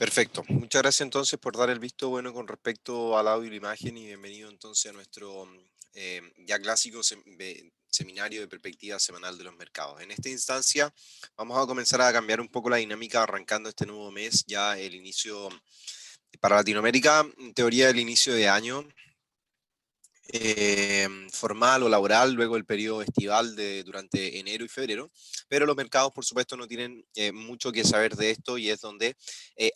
Perfecto. Muchas gracias entonces por dar el visto bueno con respecto al audio y la imagen y bienvenido entonces a nuestro ya clásico seminario de perspectiva semanal de los mercados. En esta instancia vamos a comenzar a cambiar un poco la dinámica arrancando este nuevo mes, ya el inicio para Latinoamérica, en teoría el inicio de año formal o laboral, luego el periodo estival durante enero y febrero, pero los mercados, por supuesto, no tienen mucho que saber de esto y es donde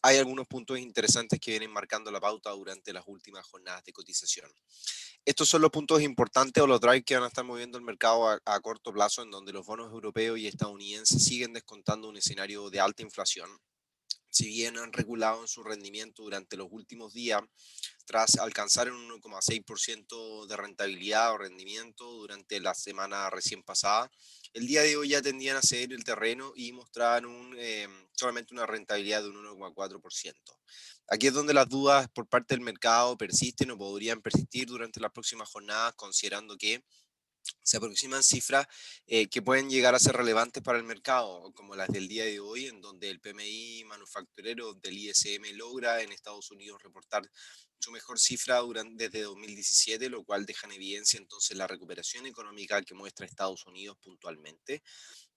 hay algunos puntos interesantes que vienen marcando la pauta durante las últimas jornadas de cotización. Estos son los puntos importantes o los drives que van a estar moviendo el mercado a corto plazo, en donde los bonos europeos y estadounidenses siguen descontando un escenario de alta inflación. Si bien han regulado en su rendimiento durante los últimos días, tras alcanzar un 1,6% de rentabilidad o rendimiento durante la semana recién pasada, el día de hoy ya tendían a ceder el terreno y mostraban solamente una rentabilidad de un 1,4%. Aquí es donde las dudas por parte del mercado persisten o podrían persistir durante las próximas jornadas, considerando que se aproximan cifras que pueden llegar a ser relevantes para el mercado, como las del día de hoy, en donde el PMI manufacturero del ISM logra en Estados Unidos reportar su mejor cifra desde 2017, lo cual deja en evidencia entonces la recuperación económica que muestra Estados Unidos puntualmente,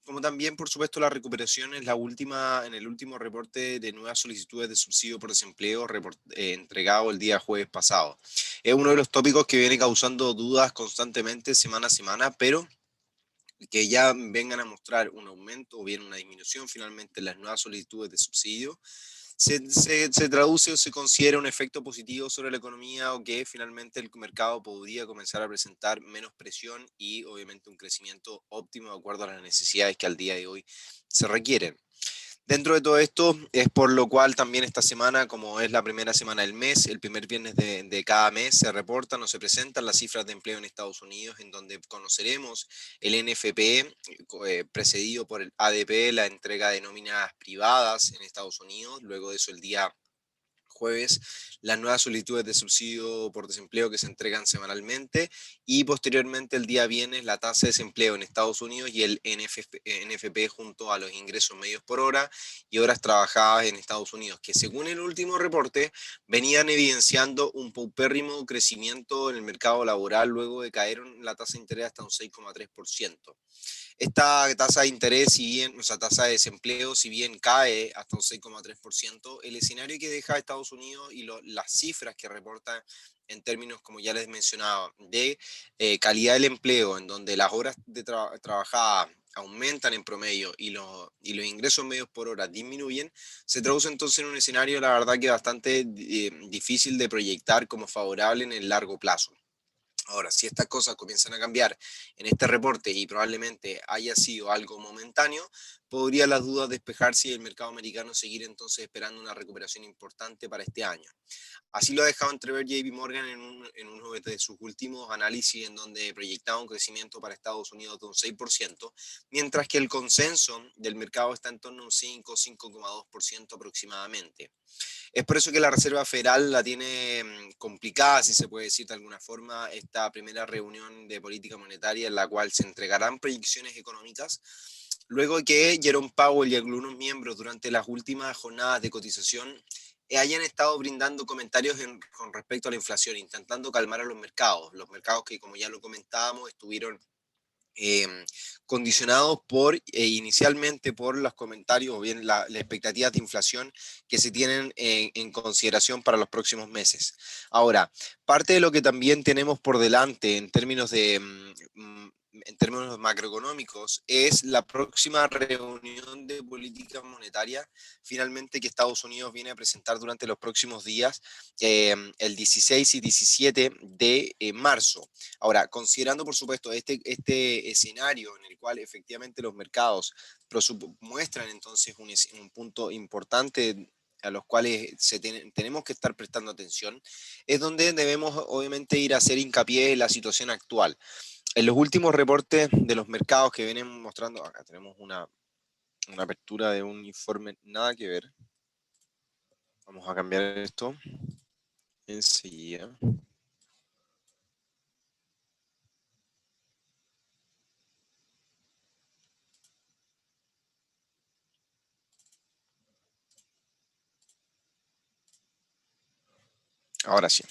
como también, por supuesto, la recuperación en el último reporte de nuevas solicitudes de subsidio por desempleo entregado el día jueves pasado. Es uno de los tópicos que viene causando dudas constantemente semana a semana, pero que ya vengan a mostrar un aumento o bien una disminución finalmente en las nuevas solicitudes de subsidio, se traduce o se considera un efecto positivo sobre la economía o que finalmente el mercado podría comenzar a presentar menos presión y obviamente un crecimiento óptimo de acuerdo a las necesidades que al día de hoy se requieren. Dentro de todo esto es por lo cual también esta semana, como es la primera semana del mes, el primer viernes de cada mes se reportan o se presentan las cifras de empleo en Estados Unidos, en donde conoceremos el NFP, precedido por el ADP, la entrega de nóminas privadas en Estados Unidos. Luego de eso, el día jueves, las nuevas solicitudes de subsidio por desempleo que se entregan semanalmente y posteriormente el día viernes la tasa de desempleo en Estados Unidos y el NFP junto a los ingresos medios por hora y horas trabajadas en Estados Unidos, que según el último reporte venían evidenciando un paupérrimo crecimiento en el mercado laboral luego de caer en la tasa de interés hasta un 6,3%. Esta tasa de interés, si bien, o sea, tasa de desempleo, si bien cae hasta un 6,3%, el escenario que deja Estados Unidos y las cifras que reporta en términos, como ya les mencionaba, de calidad del empleo, en donde las horas de trabajadas aumentan en promedio y los ingresos medios por hora disminuyen, se traduce entonces en un escenario, la verdad, que bastante difícil de proyectar como favorable en el largo plazo. Ahora, si estas cosas comienzan a cambiar en este reporte y probablemente haya sido algo momentáneo, podría las dudas despejarse y el mercado americano seguir entonces esperando una recuperación importante para este año. Así lo ha dejado entrever JP Morgan en uno de sus últimos análisis, en donde proyectaba un crecimiento para Estados Unidos de un 6%, mientras que el consenso del mercado está en torno a un 5,2% aproximadamente. Es por eso que la Reserva Federal la tiene complicada, si se puede decir de alguna forma, esta primera reunión de política monetaria en la cual se entregarán proyecciones económicas, luego de que Jerome Powell y algunos miembros durante las últimas jornadas de cotización hayan estado brindando comentarios con respecto a la inflación, intentando calmar a los mercados que, como ya lo comentábamos, estuvieron eh, condicionados inicialmente por los comentarios o bien las expectativas de inflación que se tienen en consideración para los próximos meses. Ahora, parte de lo que también tenemos por delante en términos macroeconómicos es la próxima reunión de política monetaria finalmente que Estados Unidos viene a presentar durante los próximos días, el 16 y 17 de marzo. Ahora, considerando por supuesto este escenario en el cual efectivamente los mercados muestran entonces un punto importante a los cuales tenemos que estar prestando atención, es donde debemos obviamente ir a hacer hincapié en la situación actual. En los últimos reportes de los mercados que vienen mostrando, acá tenemos una apertura de un informe nada que ver. Vamos a cambiar esto enseguida. Ahora sí.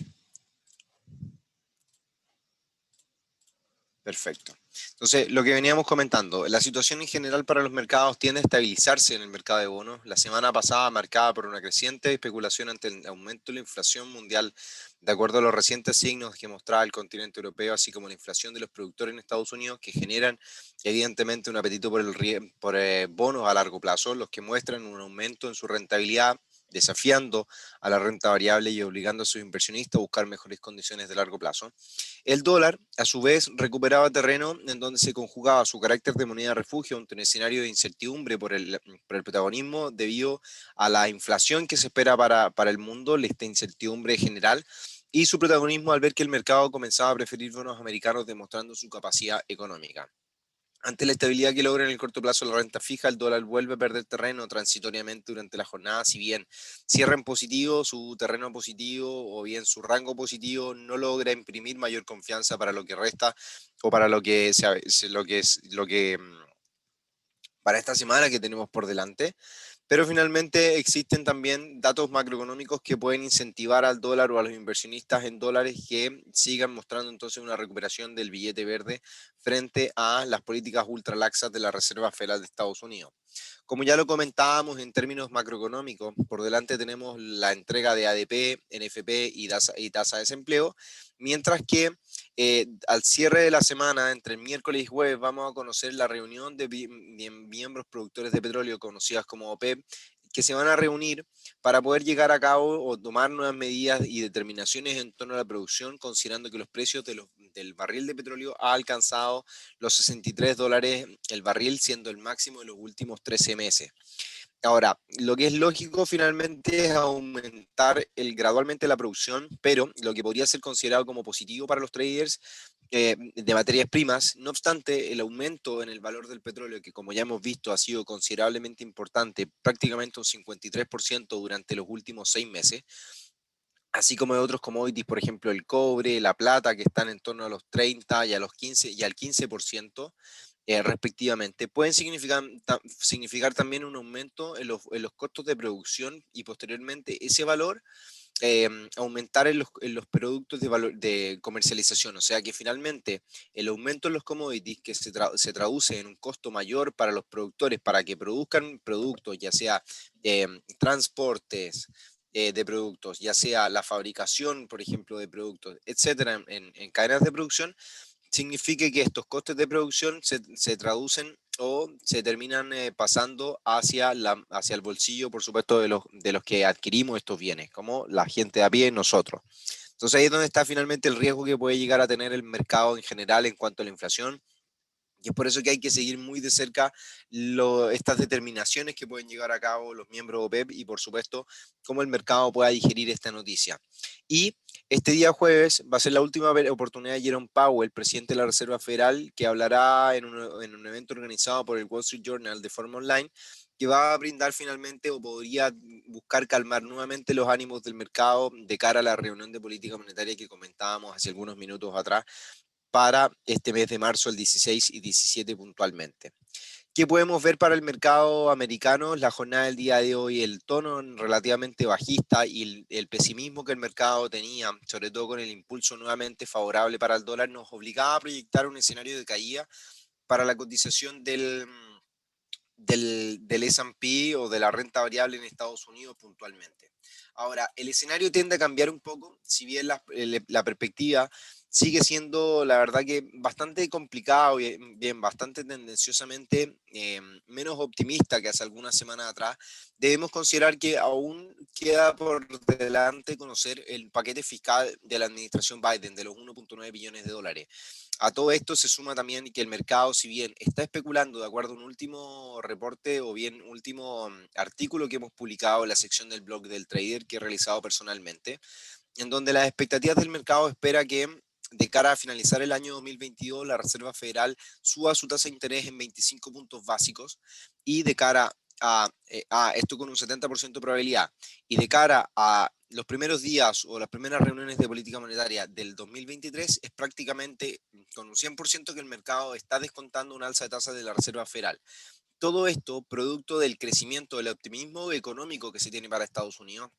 Perfecto. Entonces, lo que veníamos comentando, la situación en general para los mercados tiende a estabilizarse en el mercado de bonos. La semana pasada marcada por una creciente especulación ante el aumento de la inflación mundial, de acuerdo a los recientes signos que mostraba el continente europeo, así como la inflación de los productores en Estados Unidos, que generan evidentemente un apetito por, por bonos a largo plazo, los que muestran un aumento en su rentabilidad, desafiando a la renta variable y obligando a sus inversionistas a buscar mejores condiciones de largo plazo. El dólar, a su vez, recuperaba terreno en donde se conjugaba su carácter de moneda de refugio ante un escenario de incertidumbre por el protagonismo debido a la inflación que se espera para el mundo, esta incertidumbre general, y su protagonismo al ver que el mercado comenzaba a preferir bonos americanos demostrando su capacidad económica. Ante la estabilidad que logra en el corto plazo la renta fija, el dólar vuelve a perder terreno transitoriamente durante la jornada, si bien cierra en positivo, su terreno positivo o bien su rango positivo no logra imprimir mayor confianza para lo que resta o para lo que, lo que es lo que para esta semana que tenemos por delante. Pero finalmente existen también datos macroeconómicos que pueden incentivar al dólar o a los inversionistas en dólares que sigan mostrando entonces una recuperación del billete verde frente a las políticas ultralaxas de la Reserva Federal de Estados Unidos. Como ya lo comentábamos en términos macroeconómicos, por delante tenemos la entrega de ADP, NFP y tasa de desempleo, mientras que al cierre de la semana, entre el miércoles y jueves, vamos a conocer la reunión de miembros productores de petróleo, conocidas como OPEP, que se van a reunir para poder llegar a cabo o tomar nuevas medidas y determinaciones en torno a la producción, considerando que los precios del barril de petróleo ha alcanzado los $63 el barril, siendo el máximo de los últimos 13 meses. Ahora, lo que es lógico finalmente es aumentar gradualmente la producción, pero lo que podría ser considerado como positivo para los traders de materias primas. No obstante, el aumento en el valor del petróleo, que como ya hemos visto ha sido considerablemente importante, prácticamente un 53% durante los últimos 6 meses, así como de otros commodities, por ejemplo, el cobre, la plata, que están en torno a los 30 y a los 15 y al 15%, respectivamente, pueden significar también un aumento en los costos de producción y posteriormente ese valor aumentar en los productos de comercialización. O sea que finalmente el aumento en los commodities que se traduce en un costo mayor para los productores para que produzcan productos, ya sea transportes de productos, ya sea la fabricación, por ejemplo, de productos, etcétera, en cadenas de producción, signifique que estos costes de producción se traducen o se terminan pasando hacia el bolsillo, por supuesto, de los que adquirimos estos bienes, como la gente de a pie, nosotros. Entonces ahí es donde está finalmente el riesgo que puede llegar a tener el mercado en general en cuanto a la inflación, y es por eso que hay que seguir muy de cerca estas determinaciones que pueden llegar a cabo los miembros OPEP y por supuesto cómo el mercado pueda digerir esta noticia. Y este día jueves va a ser la última oportunidad de Jerome Powell, presidente de la Reserva Federal, que hablará en un evento organizado por el Wall Street Journal de forma online, que va a brindar finalmente o podría buscar calmar nuevamente los ánimos del mercado de cara a la reunión de política monetaria que comentábamos hace algunos minutos atrás para este mes de marzo, el 16 y 17 puntualmente. ¿Qué podemos ver para el mercado americano? La jornada del día de hoy, el tono relativamente bajista y el pesimismo que el mercado tenía, sobre todo con el impulso nuevamente favorable para el dólar, nos obligaba a proyectar un escenario de caída para la cotización del S&P o de la renta variable en Estados Unidos puntualmente. Ahora, el escenario tiende a cambiar un poco, si bien la perspectiva sigue siendo, la verdad que bastante complicado y bien, bastante tendenciosamente menos optimista que hace algunas semanas atrás. Debemos considerar que aún queda por delante conocer el paquete fiscal de la administración Biden de los 1.9 billones de dólares. A todo esto se suma también que el mercado, si bien está especulando de acuerdo a un último reporte o bien último artículo que hemos publicado en la sección del blog del trader que he realizado personalmente, en donde las expectativas del mercado espera que de cara a finalizar el año 2022 la Reserva Federal suba su tasa de interés en 25 puntos básicos y de cara a esto con un 70% de probabilidad y de cara a los primeros días o las primeras reuniones de política monetaria del 2023 es prácticamente con un 100% que el mercado está descontando un alza de tasas de la Reserva Federal. Todo esto producto del crecimiento, del optimismo económico que se tiene para Estados Unidos,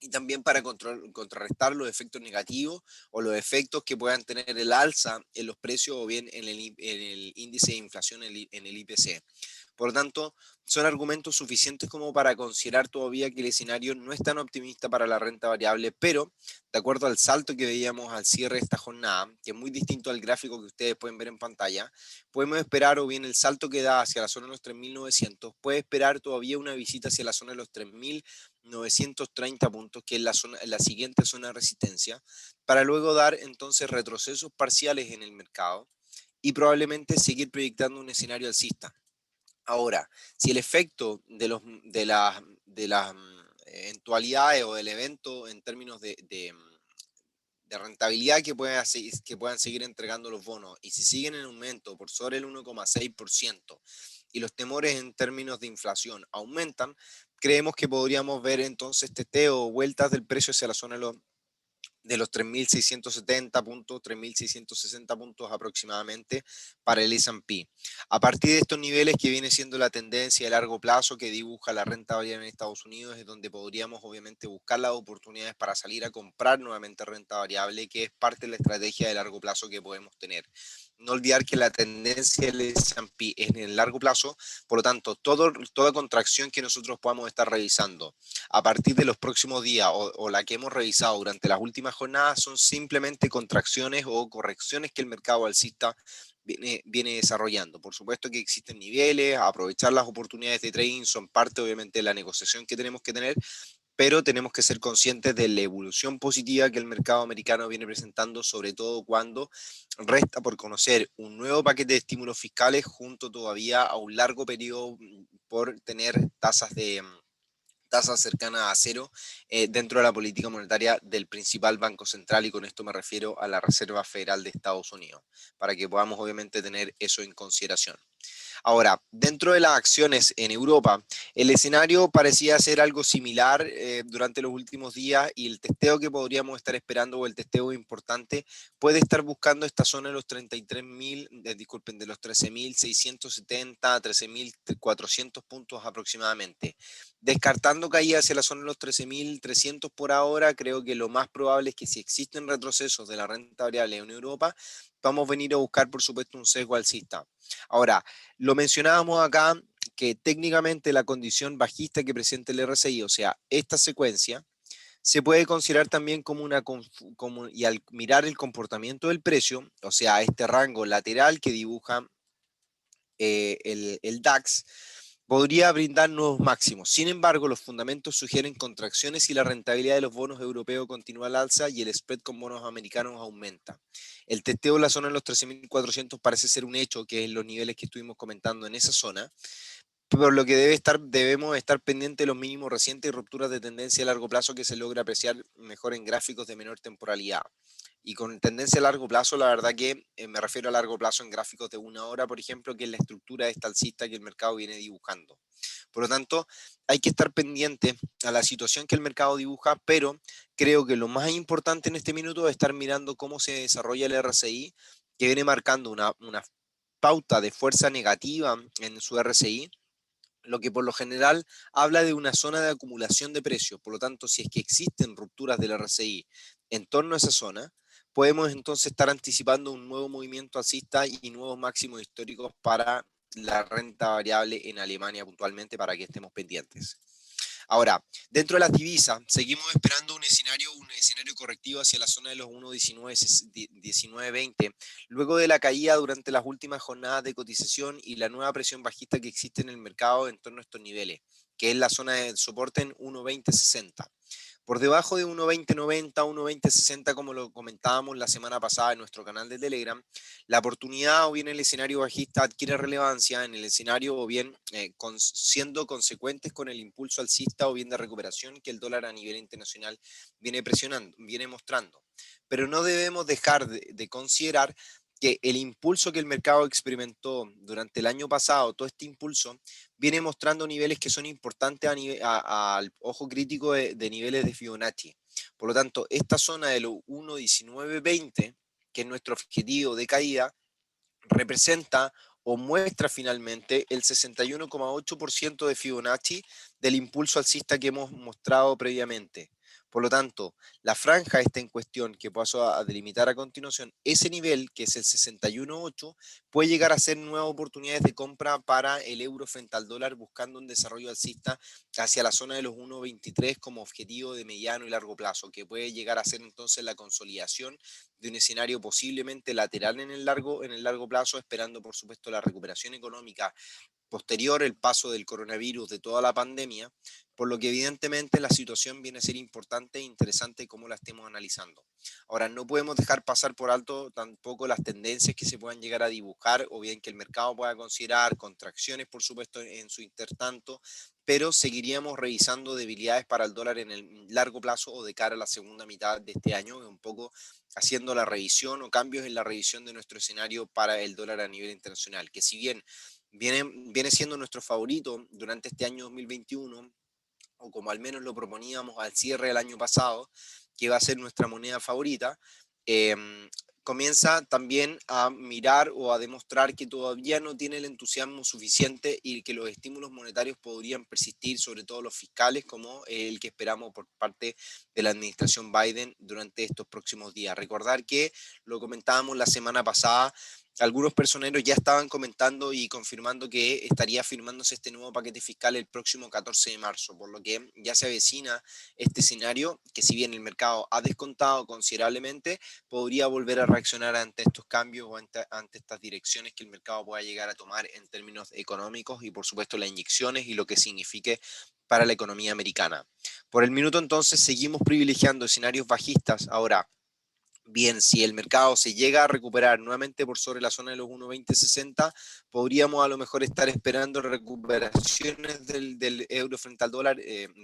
y también para contrarrestar los efectos negativos o los efectos que puedan tener el alza en los precios o bien en el índice de inflación en el IPC. Por lo tanto, son argumentos suficientes como para considerar todavía que el escenario no es tan optimista para la renta variable, pero de acuerdo al salto que veíamos al cierre de esta jornada, que es muy distinto al gráfico que ustedes pueden ver en pantalla, podemos esperar, o bien el salto que da hacia la zona de los 3.900, puede esperar todavía una visita hacia la zona de los 3.930 puntos, que es la siguiente zona de resistencia, para luego dar entonces retrocesos parciales en el mercado y probablemente seguir proyectando un escenario alcista. Ahora, si el efecto de las eventualidades o del evento en términos de rentabilidad que puedan seguir entregando los bonos, y si siguen en aumento por sobre el 1,6% y los temores en términos de inflación aumentan, creemos que podríamos ver entonces teteo o vueltas del precio hacia la zona de los 3.670 puntos, 3.660 puntos aproximadamente para el S&P. A partir de estos niveles, que viene siendo la tendencia de largo plazo que dibuja la renta variable en Estados Unidos, es donde podríamos obviamente buscar las oportunidades para salir a comprar nuevamente renta variable, que es parte de la estrategia de largo plazo que podemos tener. No olvidar que la tendencia del S&P es en el largo plazo, por lo tanto, toda contracción que nosotros podamos estar revisando a partir de los próximos días o la que hemos revisado durante las últimas jornadas son simplemente contracciones o correcciones que el mercado alcista viene desarrollando. Por supuesto que existen niveles, aprovechar las oportunidades de trading son parte obviamente de la negociación que tenemos que tener, pero tenemos que ser conscientes de la evolución positiva que el mercado americano viene presentando, sobre todo cuando resta por conocer un nuevo paquete de estímulos fiscales junto todavía a un largo periodo por tener tasas cercanas a cero dentro de la política monetaria del principal banco central, y con esto me refiero a la Reserva Federal de Estados Unidos, para que podamos obviamente tener eso en consideración. Ahora, dentro de las acciones en Europa, el escenario parecía ser algo similar durante los últimos días, y el testeo que podríamos estar esperando, o el testeo importante, puede estar buscando esta zona de los 33.000, disculpen, de los 13.670, 13.400 puntos aproximadamente. Descartando caída hacia la zona de los 13.300 por ahora, creo que lo más probable es que si existen retrocesos de la renta variable en Europa, vamos a venir a buscar, por supuesto, un sesgo alcista. Ahora, lo mencionábamos acá, que técnicamente la condición bajista que presenta el RSI, o sea, esta secuencia, se puede considerar también y al mirar el comportamiento del precio, o sea, este rango lateral que dibuja el DAX, podría brindar nuevos máximos. Sin embargo, los fundamentos sugieren contracciones y la rentabilidad de los bonos europeos continúa al alza y el spread con bonos americanos aumenta. El testeo de la zona de los 13.400 parece ser un hecho, que es los niveles que estuvimos comentando en esa zona, por lo que debemos estar pendientes de los mínimos recientes y rupturas de tendencia a largo plazo que se logra apreciar mejor en gráficos de menor temporalidad. Y con tendencia a largo plazo, la verdad que me refiero a largo plazo en gráficos de una hora, por ejemplo, que es la estructura esta alcista que el mercado viene dibujando. Por lo tanto, hay que estar pendiente a la situación que el mercado dibuja, pero creo que lo más importante en este minuto es estar mirando cómo se desarrolla el RSI, que viene marcando una pauta de fuerza negativa en su RSI, lo que por lo general habla de una zona de acumulación de precios. Por lo tanto, si es que existen rupturas del RSI en torno a esa zona, podemos entonces estar anticipando un nuevo movimiento alcista y nuevos máximos históricos para la renta variable en Alemania puntualmente, para que estemos pendientes. Ahora, dentro de las divisas, seguimos esperando un escenario correctivo hacia la zona de los 1,1920, luego de la caída durante las últimas jornadas de cotización y la nueva presión bajista que existe en el mercado en torno a estos niveles, que es la zona de soporte en 1,2060. Por debajo de 1.2090, 1.2060, como lo comentábamos la semana pasada en nuestro canal de Telegram, la oportunidad o bien el escenario bajista adquiere relevancia en el escenario, o bien siendo consecuentes con el impulso alcista o bien de recuperación que el dólar a nivel internacional viene mostrando. Pero no debemos dejar de considerar que el impulso que el mercado experimentó durante el año pasado, todo este impulso, viene mostrando niveles que son importantes al ojo crítico de niveles de Fibonacci. Por lo tanto, esta zona de los 1,1920, que es nuestro objetivo de caída, representa o muestra finalmente el 61,8% de Fibonacci del impulso alcista que hemos mostrado previamente. Por lo tanto, la franja esta en cuestión que paso a delimitar a continuación, ese nivel, que es el 61.8, puede llegar a ser nuevas oportunidades de compra para el euro frente al dólar, buscando un desarrollo alcista hacia la zona de los 1.23 como objetivo de mediano y largo plazo, que puede llegar a ser entonces la consolidación de un escenario posiblemente lateral en el largo plazo, esperando por supuesto la recuperación económica posterior, el paso del coronavirus, de toda la pandemia, por lo que evidentemente la situación viene a ser importante e interesante como la estemos analizando. Ahora, no podemos dejar pasar por alto tampoco las tendencias que se puedan llegar a dibujar o bien que el mercado pueda considerar contracciones, por supuesto, en su intertanto, pero seguiríamos revisando debilidades para el dólar en el largo plazo o de cara a la segunda mitad de este año, un poco haciendo la revisión o cambios en la revisión de nuestro escenario para el dólar a nivel internacional, que si bien viene siendo nuestro favorito durante este año 2021, o como al menos lo proponíamos al cierre del año pasado, que va a ser nuestra moneda favorita, eh, comienza también a mirar o a demostrar que todavía no tiene el entusiasmo suficiente y que los estímulos monetarios podrían persistir, sobre todo los fiscales, como el que esperamos por parte de la administración Biden durante estos próximos días. Recordar que lo comentábamos la semana pasada, algunos personeros ya estaban comentando y confirmando que estaría firmándose este nuevo paquete fiscal el próximo 14 de marzo, por lo que ya se avecina este escenario que si bien el mercado ha descontado considerablemente, podría volver a reaccionar ante estos cambios o ante estas direcciones que el mercado pueda llegar a tomar en términos económicos y por supuesto las inyecciones y lo que signifique para la economía americana. Por el minuto entonces seguimos privilegiando escenarios bajistas. Ahora, bien, si el mercado se llega a recuperar nuevamente por sobre la zona de los 1.2060, podríamos a lo mejor estar esperando recuperaciones del euro frente al dólar,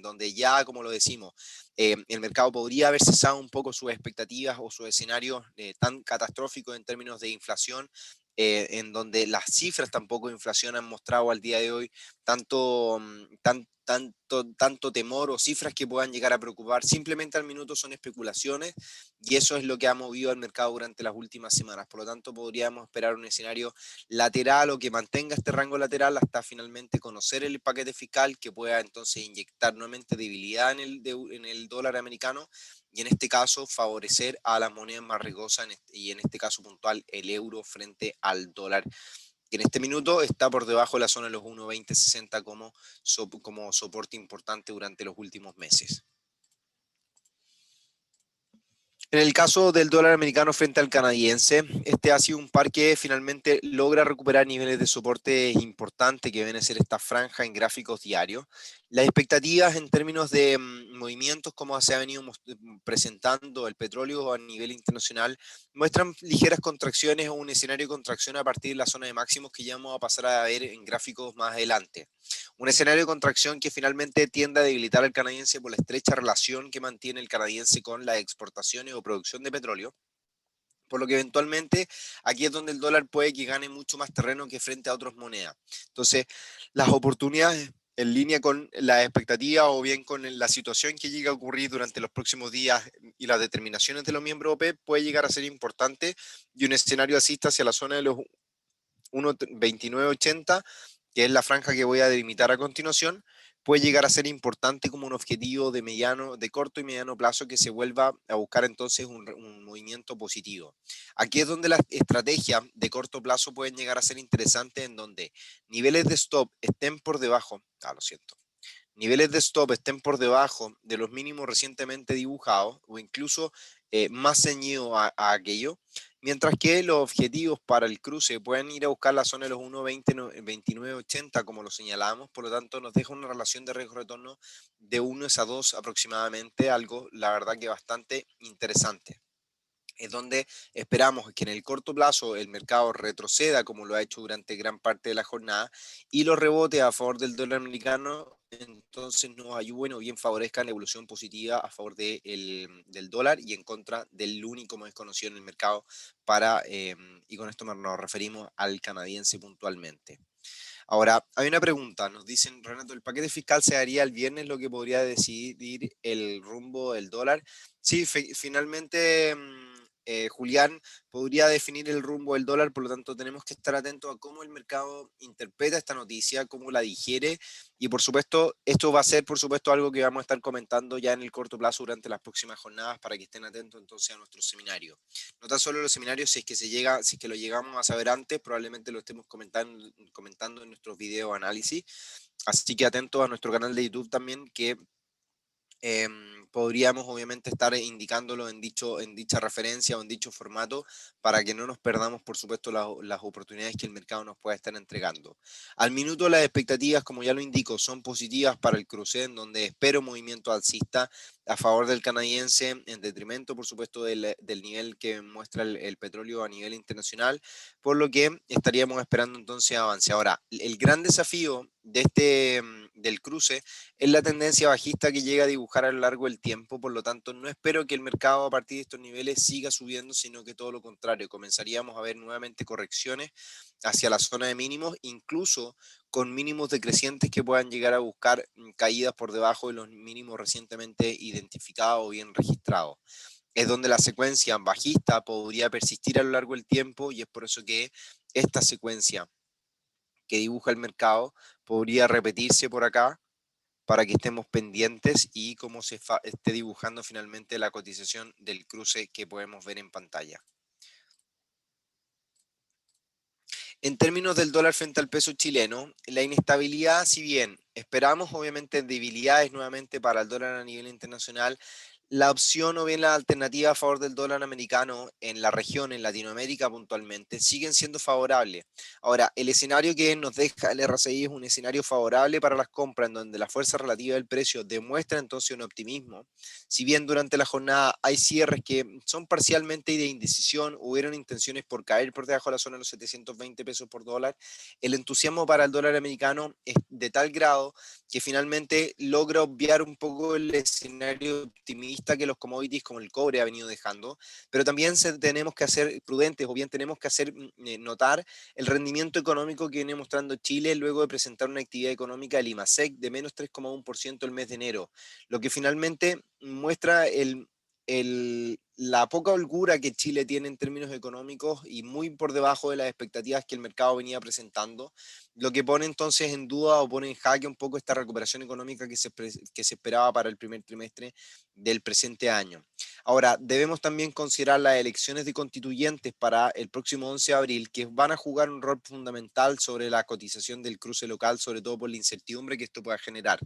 donde ya, como lo decimos, el mercado podría haber cesado un poco sus expectativas o sus escenarios tan catastróficos en términos de inflación, en donde las cifras tampoco de inflación han mostrado al día de hoy tanto, tanto temor o cifras que puedan llegar a preocupar. Simplemente al minuto son especulaciones y eso es lo que ha movido al mercado durante las últimas semanas. Por lo tanto, podríamos esperar un escenario lateral o que mantenga este rango lateral hasta finalmente conocer el paquete fiscal que pueda entonces inyectar nuevamente debilidad en el dólar americano y en este caso favorecer a las monedas más riesgosas y en este caso puntual el euro frente al dólar, que en este minuto está por debajo de la zona de los 1.2060 como soporte importante durante los últimos meses. En el caso del dólar americano frente al canadiense, este ha sido un par que finalmente logra recuperar niveles de soporte importantes que viene a ser esta franja en gráficos diarios. Las expectativas en términos de movimientos, como se ha venido presentando el petróleo a nivel internacional, muestran ligeras contracciones o un escenario de contracción a partir de la zona de máximos que ya vamos a pasar a ver en gráficos más adelante. Un escenario de contracción que finalmente tiende a debilitar al canadiense por la estrecha relación que mantiene el canadiense con las exportaciones o producción de petróleo, por lo que eventualmente aquí es donde el dólar puede que gane mucho más terreno que frente a otras monedas. Entonces, las oportunidades en línea con la expectativa o bien con la situación que llega a ocurrir durante los próximos días y las determinaciones de los miembros OPEP puede llegar a ser importante y un escenario así hacia la zona de los 1.2980, que es la franja que voy a delimitar a continuación, puede llegar a ser importante como un objetivo de corto y mediano plazo que se vuelva a buscar entonces un movimiento positivo. Aquí es donde las estrategias de corto plazo pueden llegar a ser interesantes, en donde niveles de stop estén por debajo, lo siento, niveles de stop estén por debajo de los mínimos recientemente dibujados o incluso más ceñido a aquello, mientras que los objetivos para el cruce pueden ir a buscar la zona de los 1.20, 29.80 como lo señalábamos, por lo tanto nos deja una relación de riesgo-retorno de 1 a 2 aproximadamente, algo la verdad que bastante interesante. Es donde esperamos que en el corto plazo el mercado retroceda como lo ha hecho durante gran parte de la jornada y los rebotes a favor del dólar americano entonces nos ayuden o bien favorezcan la evolución positiva a favor del dólar y en contra del único más conocido en el mercado y con esto nos referimos al canadiense puntualmente. Ahora, hay una pregunta, nos dicen, Renato, ¿el paquete fiscal se haría el viernes lo que podría decidir el rumbo del dólar? Sí, finalmente Julián, podría definir el rumbo del dólar, por lo tanto tenemos que estar atentos a cómo el mercado interpreta esta noticia, cómo la digiere, y por supuesto esto va a ser por supuesto algo que vamos a estar comentando ya en el corto plazo durante las próximas jornadas para que estén atentos entonces a nuestro seminario. No tan solo los seminarios, si es que lo llegamos a saber antes, probablemente lo estemos comentando en nuestros video análisis, así que atentos a nuestro canal de YouTube también, que podríamos obviamente estar indicándolo en dicha referencia o en dicho formato para que no nos perdamos, por supuesto, las oportunidades que el mercado nos pueda estar entregando. Al minuto las expectativas, como ya lo indico, son positivas para el cruce, en donde espero movimiento alcista a favor del canadiense, en detrimento, por supuesto, del nivel que muestra el petróleo a nivel internacional, por lo que estaríamos esperando entonces avance. Ahora, el gran desafío del cruce es la tendencia bajista que llega a dibujar a lo largo del tiempo, por lo tanto no espero que el mercado a partir de estos niveles siga subiendo, sino que todo lo contrario, comenzaríamos a ver nuevamente correcciones hacia la zona de mínimos, incluso con mínimos decrecientes que puedan llegar a buscar caídas por debajo de los mínimos recientemente identificados o bien registrados. Es donde la secuencia bajista podría persistir a lo largo del tiempo, y es por eso que esta secuencia que dibuja el mercado podría repetirse por acá, para que estemos pendientes y cómo se esté dibujando finalmente la cotización del cruce que podemos ver en pantalla. En términos del dólar frente al peso chileno, la inestabilidad, si bien esperamos obviamente debilidades nuevamente para el dólar a nivel internacional, la opción o bien la alternativa a favor del dólar americano en la región, en Latinoamérica puntualmente, siguen siendo favorables. Ahora, el escenario que nos deja el RSI es un escenario favorable para las compras, en donde la fuerza relativa del precio demuestra entonces un optimismo. Si bien durante la jornada hay cierres que son parcialmente de indecisión, hubieron intenciones por caer por debajo de la zona de los 720 pesos por dólar, el entusiasmo para el dólar americano es de tal grado que finalmente logra obviar un poco el escenario optimista que los commodities como el cobre ha venido dejando, pero también tenemos que hacer prudentes o bien tenemos que hacer notar el rendimiento económico que viene mostrando Chile luego de presentar una actividad económica del IMASEC de menos 3,1% el mes de enero, lo que finalmente muestra la poca holgura que Chile tiene en términos económicos y muy por debajo de las expectativas que el mercado venía presentando, lo que pone entonces en duda o pone en jaque un poco esta recuperación económica que se esperaba para el primer trimestre del presente año. Ahora, debemos también considerar las elecciones de constituyentes para el próximo 11 de abril, que van a jugar un rol fundamental sobre la cotización del cruce local, sobre todo por la incertidumbre que esto pueda generar.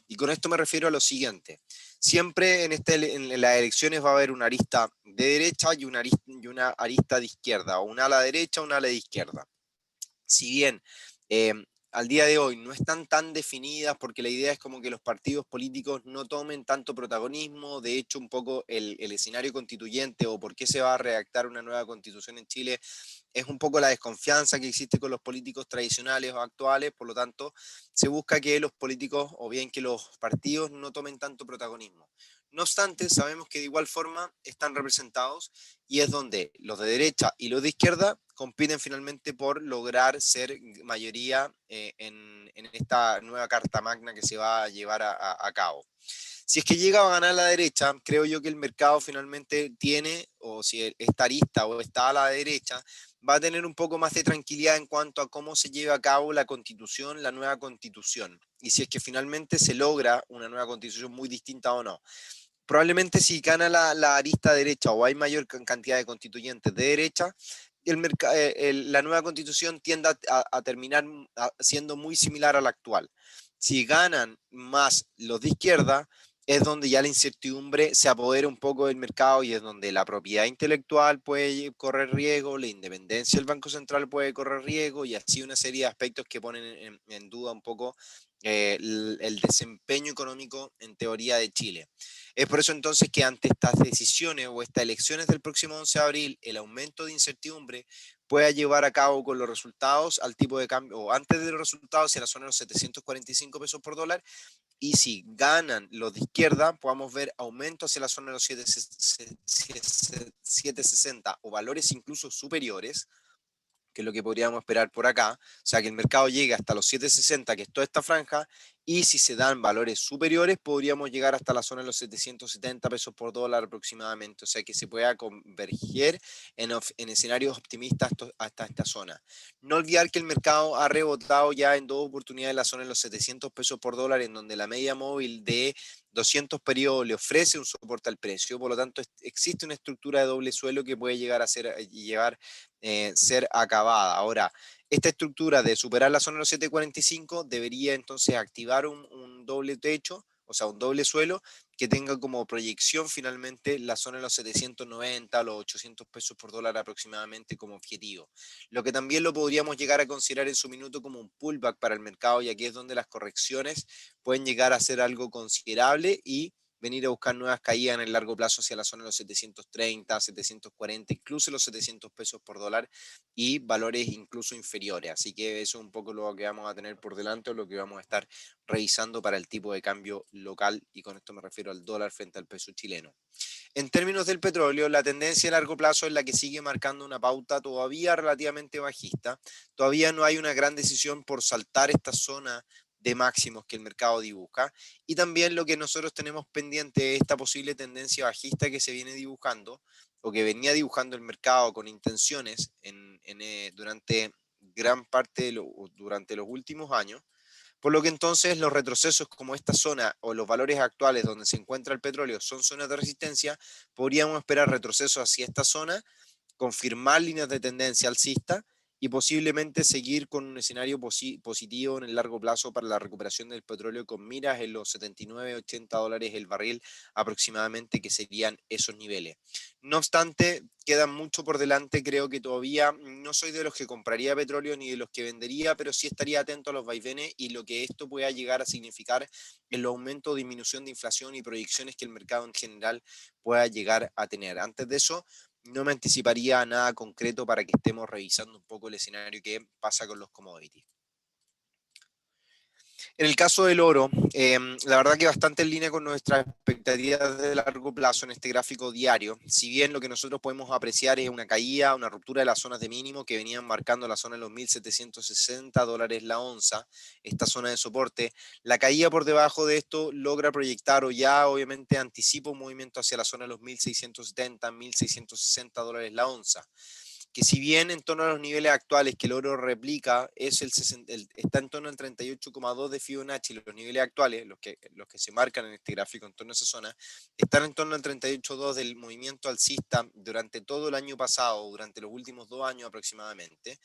Y con esto me refiero a lo siguiente. Siempre en las elecciones va a haber una arista de derecha y una arista de izquierda, o una ala derecha, una ala de izquierda. Si bien eh, al día de hoy no están tan definidas, porque la idea es como que los partidos políticos no tomen tanto protagonismo, de hecho un poco el escenario constituyente o por qué se va a redactar una nueva constitución en Chile es un poco la desconfianza que existe con los políticos tradicionales o actuales, por lo tanto se busca que los políticos o bien que los partidos no tomen tanto protagonismo. No obstante, sabemos que de igual forma están representados, y es donde los de derecha y los de izquierda compiten finalmente por lograr ser mayoría en esta nueva Carta Magna que se va a llevar a cabo. Si es que llega a ganar la derecha, creo yo que el mercado finalmente tiene, o si está arista o está a la derecha, va a tener un poco más de tranquilidad en cuanto a cómo se lleva a cabo la constitución, la nueva constitución, y si es que finalmente se logra una nueva constitución muy distinta o no. Probablemente si gana la arista derecha o hay mayor cantidad de constituyentes de derecha, la nueva constitución tiende a terminar siendo muy similar a la actual. Si ganan más los de izquierda, es donde ya la incertidumbre se apodera un poco del mercado, y es donde la propiedad intelectual puede correr riesgo, la independencia del Banco Central puede correr riesgo, y así una serie de aspectos que ponen en duda un poco el desempeño económico en teoría de Chile. Es por eso entonces que ante estas decisiones o estas elecciones del próximo 11 de abril, el aumento de incertidumbre pueda llevar a cabo con los resultados al tipo de cambio, o antes de los resultados, en la zona de los 745 pesos por dólar, y si ganan los de izquierda, podamos ver aumentos hacia la zona de los 760 o valores incluso superiores, que es lo que podríamos esperar por acá, o sea, que el mercado llegue hasta los 760, que es toda esta franja, y si se dan valores superiores, podríamos llegar hasta la zona de los 770 pesos por dólar aproximadamente, o sea, que se pueda converger en escenarios optimistas hasta esta zona. No olvidar que el mercado ha rebotado ya en dos oportunidades la zona de los 700 pesos por dólar, en donde la media móvil de 200 periodos le ofrece un soporte al precio, por lo tanto existe una estructura de doble suelo que puede llegar a ser acabada. Ahora, esta estructura de superar la zona de los 745 debería entonces activar un doble techo, o sea, un doble suelo, que tenga como proyección finalmente la zona de los 790, los 800 pesos por dólar aproximadamente como objetivo. Lo que también lo podríamos llegar a considerar en su minuto como un pullback para el mercado, y aquí es donde las correcciones pueden llegar a ser algo considerable y venir a buscar nuevas caídas en el largo plazo hacia la zona de los 730, 740, incluso los 700 pesos por dólar y valores incluso inferiores. Así que eso es un poco lo que vamos a tener por delante o lo que vamos a estar revisando para el tipo de cambio local, y con esto me refiero al dólar frente al peso chileno. En términos del petróleo, la tendencia a largo plazo es la que sigue marcando una pauta todavía relativamente bajista. Todavía no hay una gran decisión por saltar esta zona de máximos que el mercado dibuja. Y también lo que nosotros tenemos pendiente es esta posible tendencia bajista que se viene dibujando o que venía dibujando el mercado con intenciones durante gran parte durante los últimos años, por lo que entonces los retrocesos como esta zona o los valores actuales donde se encuentra el petróleo son zonas de resistencia, podríamos esperar retrocesos hacia esta zona, confirmar líneas de tendencia alcista y posiblemente seguir con un escenario positivo en el largo plazo para la recuperación del petróleo, con miras en los 79-80 dólares el barril aproximadamente, que serían esos niveles. No obstante, queda mucho por delante. Creo que todavía no soy de los que compraría petróleo ni de los que vendería, pero sí estaría atento a los vaivenes y lo que esto pueda llegar a significar en el aumento o disminución de inflación y proyecciones que el mercado en general pueda llegar a tener. Antes de eso, no me anticiparía a nada concreto para que estemos revisando un poco el escenario que pasa con los commodities. En el caso del oro, la verdad que bastante en línea con nuestras expectativas de largo plazo en este gráfico diario. Si bien lo que nosotros podemos apreciar es una caída, una ruptura de las zonas de mínimo que venían marcando la zona de los 1.760 dólares la onza, esta zona de soporte, la caída por debajo de esto logra proyectar o ya obviamente anticipa un movimiento hacia la zona de los 1.670, 1.660 dólares la onza, que si bien en torno a los niveles actuales que el oro replica está en torno al 38,2 de Fibonacci, los niveles actuales, los que se marcan en este gráfico en torno a esa zona, están en torno al 38,2 del movimiento alcista durante todo el año pasado, durante los últimos 2 años aproximadamente.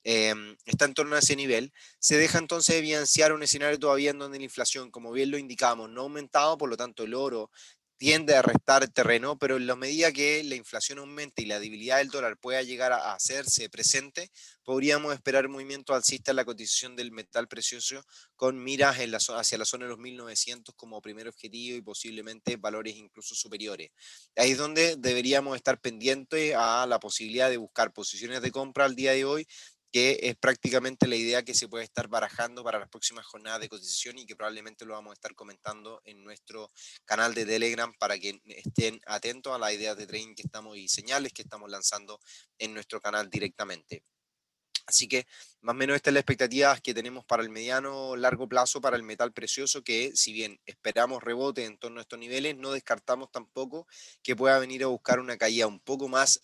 Está en torno a ese nivel, se deja entonces evidenciar un escenario todavía en donde la inflación, como bien lo indicamos, no ha aumentado, por lo tanto el oro tiende a restar terreno, pero en la medida que la inflación aumente y la debilidad del dólar pueda llegar a hacerse presente, podríamos esperar movimiento alcista en la cotización del metal precioso, con miras hacia la zona de los 1900 como primer objetivo y posiblemente valores incluso superiores. Ahí es donde deberíamos estar pendientes a la posibilidad de buscar posiciones de compra al día de hoy, que es prácticamente la idea que se puede estar barajando para las próximas jornadas de cotización y que probablemente lo vamos a estar comentando en nuestro canal de Telegram, para que estén atentos a las ideas de trading que estamos y señales que estamos lanzando en nuestro canal directamente. Así que más o menos esta es la expectativa que tenemos para el mediano largo plazo para el metal precioso, que si bien esperamos rebote en torno a estos niveles, no descartamos tampoco que pueda venir a buscar una caída un poco más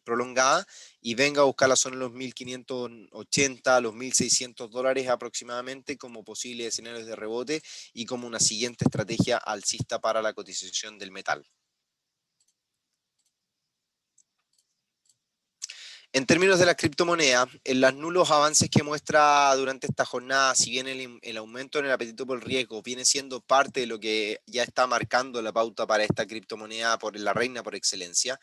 prolongada y venga a buscar la zona de los 1.580, los 1.600 dólares aproximadamente como posibles escenarios de rebote y como una siguiente estrategia alcista para la cotización del metal. En términos de la criptomoneda, en los nulos avances que muestra durante esta jornada, si bien el aumento en el apetito por riesgo viene siendo parte de lo que ya está marcando la pauta para esta criptomoneda por la reina por excelencia,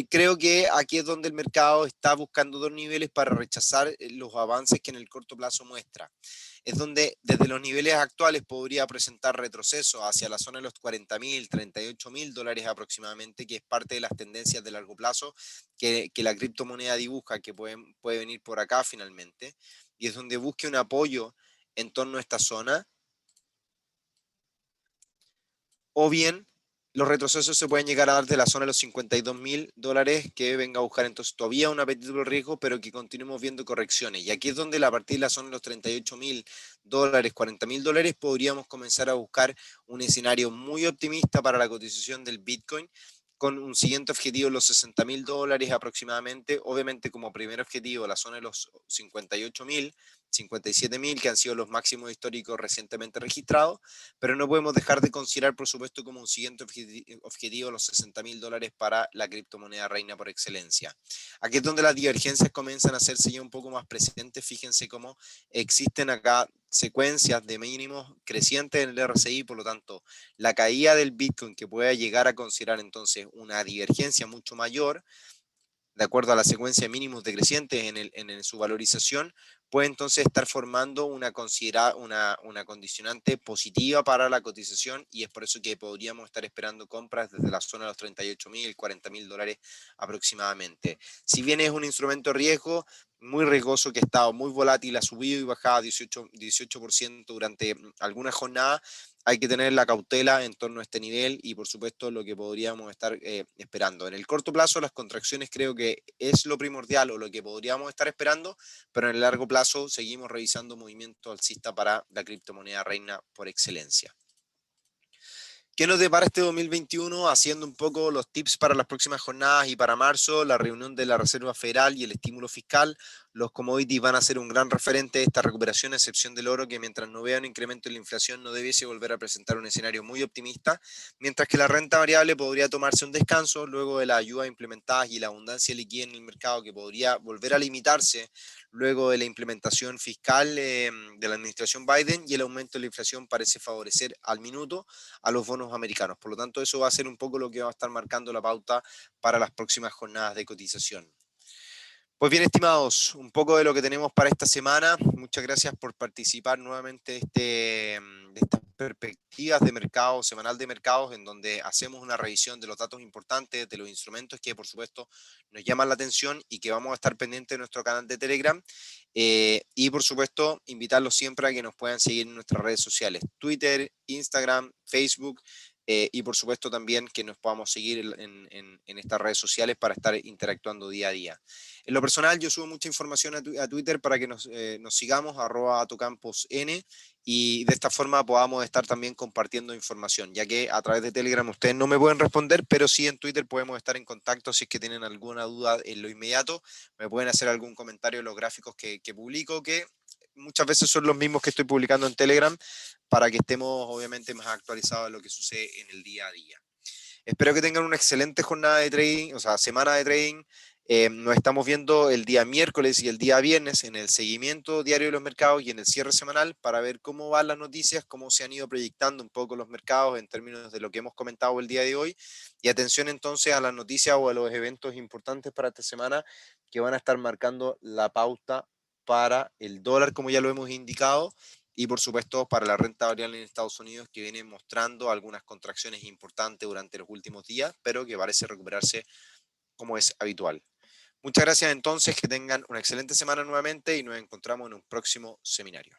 creo que aquí es donde el mercado está buscando dos niveles para rechazar los avances que en el corto plazo muestra. Es donde desde los niveles actuales podría presentar retroceso hacia la zona de los 40.000, 38.000 dólares aproximadamente, que es parte de las tendencias de largo plazo que la criptomoneda dibuja, que puede venir por acá finalmente, y es donde busque un apoyo en torno a esta zona, o bien los retrocesos se pueden llegar a dar de la zona de los $52.000 que venga a buscar entonces todavía un apetito por el riesgo, pero que continuemos viendo correcciones. Y aquí es donde a partir de la zona de los $38.000, $40.000, podríamos comenzar a buscar un escenario muy optimista para la cotización del Bitcoin, con un siguiente objetivo de los $60.000 aproximadamente, obviamente como primer objetivo la zona de los 58.000, 57.000, que han sido los máximos históricos recientemente registrados, pero no podemos dejar de considerar, por supuesto, como un siguiente objetivo los $60.000 para la criptomoneda reina por excelencia. Aquí es donde las divergencias comienzan a hacerse ya un poco más presentes. Fíjense cómo existen acá secuencias de mínimos crecientes en el RSI, por lo tanto, la caída del Bitcoin que pueda llegar a considerar entonces una divergencia mucho mayor, de acuerdo a la secuencia de mínimos decrecientes en su valorización, puede entonces estar formando una condicionante positiva para la cotización, y es por eso que podríamos estar esperando compras desde la zona de los $38.000, $40.000 aproximadamente. Si bien es un instrumento de riesgo, muy riesgoso, que ha estado muy volátil, ha subido y bajado 18% durante algunas jornadas, hay que tener la cautela en torno a este nivel y por supuesto lo que podríamos estar esperando. En el corto plazo las contracciones creo que es lo primordial o lo que podríamos estar esperando, pero en el largo plazo seguimos revisando movimiento alcista para la criptomoneda reina por excelencia. ¿Qué nos depara este 2021? Haciendo un poco los tips para las próximas jornadas y para marzo, la reunión de la Reserva Federal y el estímulo fiscal. Los commodities van a ser un gran referente de esta recuperación, a excepción del oro, que mientras no vea un incremento en la inflación no debiese volver a presentar un escenario muy optimista, mientras que la renta variable podría tomarse un descanso luego de las ayudas implementadas y la abundancia de liquidez en el mercado, que podría volver a limitarse luego de la implementación fiscal de la administración Biden, y el aumento de la inflación parece favorecer al minuto a los bonos americanos. Por lo tanto, eso va a ser un poco lo que va a estar marcando la pauta para las próximas jornadas de cotización. Pues bien, estimados, un poco de lo que tenemos para esta semana. Muchas gracias por participar nuevamente de estas perspectivas de mercado, semanal de mercados, en donde hacemos una revisión de los datos importantes, de los instrumentos que por supuesto nos llaman la atención y que vamos a estar pendientes de nuestro canal de Telegram. Y por supuesto, invitarlos siempre a que nos puedan seguir en nuestras redes sociales, Twitter, Instagram, Facebook. Y por supuesto también que nos podamos seguir en estas redes sociales para estar interactuando día a día. En lo personal, yo subo mucha información a Twitter para que nos sigamos, @atocamposn, y de esta forma podamos estar también compartiendo información, ya que a través de Telegram ustedes no me pueden responder, pero sí en Twitter podemos estar en contacto. Si es que tienen alguna duda en lo inmediato, me pueden hacer algún comentario de los gráficos que publico, que muchas veces son los mismos que estoy publicando en Telegram, para que estemos obviamente más actualizados de lo que sucede en el día a día. Espero que tengan una excelente jornada de trading, o sea, semana de trading. Nos estamos viendo el día miércoles y el día viernes en el seguimiento diario de los mercados y en el cierre semanal, para ver cómo van las noticias, cómo se han ido proyectando un poco los mercados en términos de lo que hemos comentado el día de hoy. Y atención entonces a las noticias o a los eventos importantes para esta semana, que van a estar marcando la pauta para el dólar, como ya lo hemos indicado, y por supuesto para la renta variable en Estados Unidos, que viene mostrando algunas contracciones importantes durante los últimos días, pero que parece recuperarse como es habitual. Muchas gracias entonces, que tengan una excelente semana nuevamente y nos encontramos en un próximo seminario.